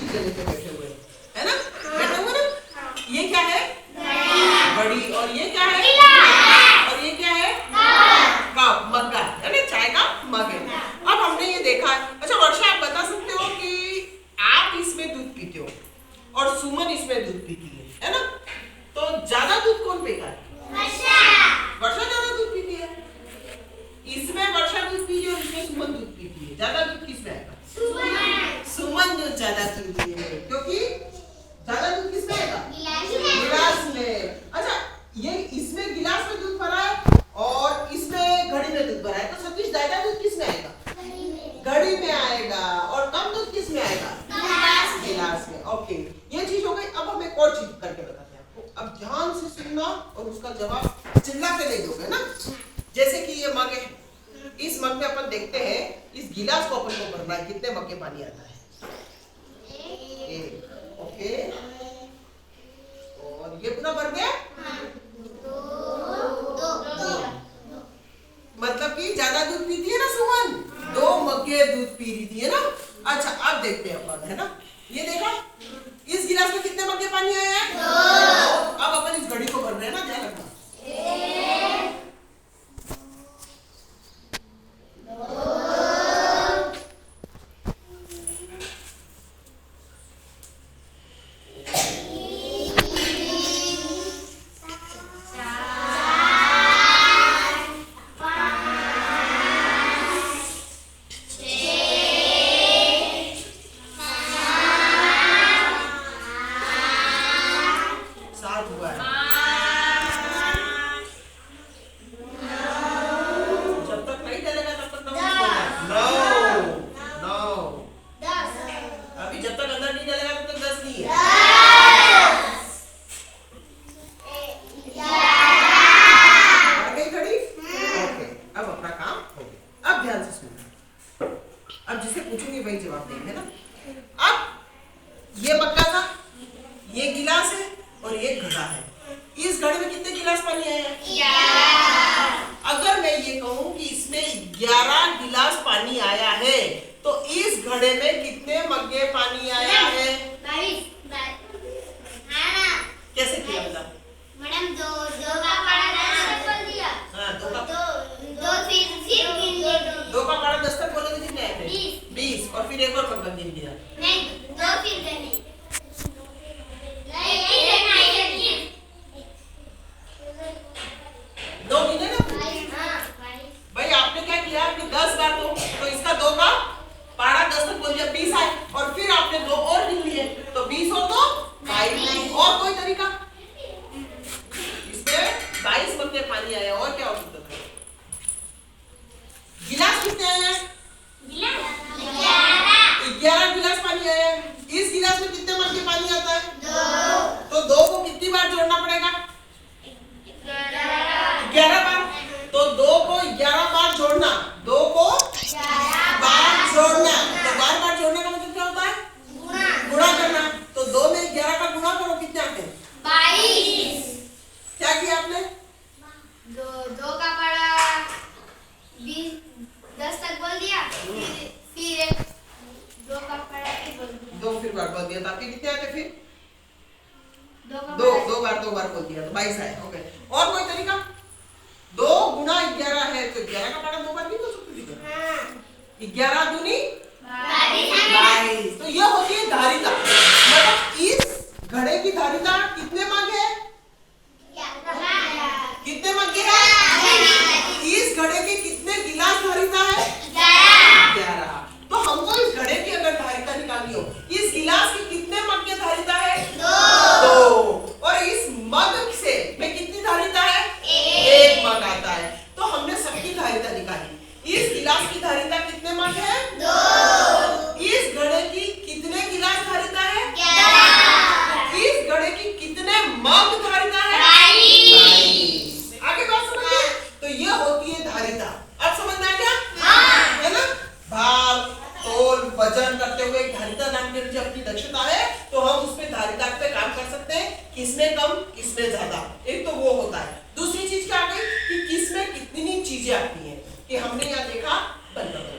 चीजें लेके बैठे हुए है ना, बैठे हुए ना। ये क्या है? घड़ी। और ये क्या है? और ये क्या है? कप, मग्गा है ना, चाय का मग है। अब हमने ये देखा। अच्छा वर्षा, आप बता सकते हो कि आप इसमें दूध पीते हो और सुमन इसमें दूध पीती है ना, तो ज्यादा दूध कौन पीता है? वर्षा ज्यादा दूध पीती है। इसमें वर्षा दूध पीती है और इसमें सुमन दूध पीती है। ज्यादा दूध किसमें आएगा? सुमन दूध ज्यादा पीती है, क्योंकि ज्यादा दूध किसमें आएगा? गिलास में। अच्छा, ये इसमें गिलास में दूध भरा है और इसमें घड़ी में दूध भरा है, तो सतीश ज्यादा दूध किसमें आएगा? घड़ी में आएगा। और कम दूध किसमें आएगा? गिलास में। ओके, ये चीज हो गई। अब हम एक और चीज करके बताते हैं आपको। अब ध्यान से सुनना और उसका जवाब चिल्ला के दे दोगे ना। जैसे कि ये मग है, इस मग में अपन देखते हैं इस गिलास को अपन को भरना है, कितने मग के पानी आता है? एक। ओके, और ये पूरा भर गया? मतलब कि ज्यादा दूध पीती है ना सुमन, 2 मग्गे दूध पी रही थी है ना। अच्छा, अब देखते हैं अपन, है ना। ये देखा, इस गिलास में कितने मग्गे पानी आए हैं? 2। अब अपन इस घड़ी को भर रहे हैं ना, ध्यान रखना। अब जिसे पूछूंगी वही जवाब देंगे ना। अब ये मग्गा था, ये गिलास है और ये घड़ा है। इस घड़े में कितने गिलास पानी आए हैं? अगर मैं ये कहूं कि इसमें 11 गिलास पानी आया है, तो इस घड़े में कितने मग्गे पानी आया है? 22। कैसे किया बता? मैडम, दो का पारा 10 बोल दिया। हाँ, दो का पारा 10 तक बोले तो कितने आए थे? 20। और फिर एक और मग्गा गिन दिया। नहीं, 2 फिर गए। दो गिने ना भाई। आपने क्या किया कि 10 बार तो इसका 2 का पारा 10 तक बोल दिया, 20 आए और फिर आपने 2 और गिन लिए, तो 20 और 2 22। और कोई तरीका? इसमें 22 मग्गे पानी आया। और क्या हो सकता था? गिलास कितने आए हैं? 11 गिलास पानी आया है। इस गिलास में कितने मग्गे पानी आता है? 2। तो 2 को कितनी बार जोड़ना पड़ेगा? 11 बार। तो 2 को 11 बार जोड़ना, 2 को बार जोड़ना। तो बार जोड़ने का मतलब क्या होता है? गुणा करना। तो 2 में 11 का गुणा करो, कितने आते हैं? 22। क्या किया आपने? 2 का पारा 10 तक बोल दिया, फिर 2 का पारा फिर बोल दिया। 2 फिर बार बोल दिया, तो आपके कितने आते फिर? 2 दो बार बोल दिया तो 22 आए। ओके, और कोई तरीका? 2 गुना 11 है, तो 11 का पारा 2 बार नहीं बोल सकते? 11 दूनी 22। तो ये होती है धारिता। मतलब इस घड़े की धारिता कितने मग है? कितने मग्गे हैं? इस घड़े के कितने गिलास धारिता है? 11। तो हमको इस घड़े की अगर धारिता निकालनी हो, इस गिलास की कितने मग्गे धारिता है? 2। और इस मग से में कितनी धारिता है? 1 मग आता है। तो हमने सबकी धारिता निकाली। इस गिलास की धारिता कितने मग है? 2। इस घड़े की कितने गिलास धारिता है? 11। इस घड़े की कितने मग धारिता है? 22। आगे बात समझिए। तो ये होती है धारिता। अब समझ में आ गया? है ना। भाग, तोल, वजन करते हुए एक धारिता नाम की जो अपनी दक्षता है, तो हम उसमें धारिता पे काम कर सकते हैं। किसमें कम, किसमें ज्यादा, एक तो वो होता है। दूसरी चीज क्या आ गई कि किसमें कितनी चीजें आती हैं, कि हमने यहाँ देखा बंद।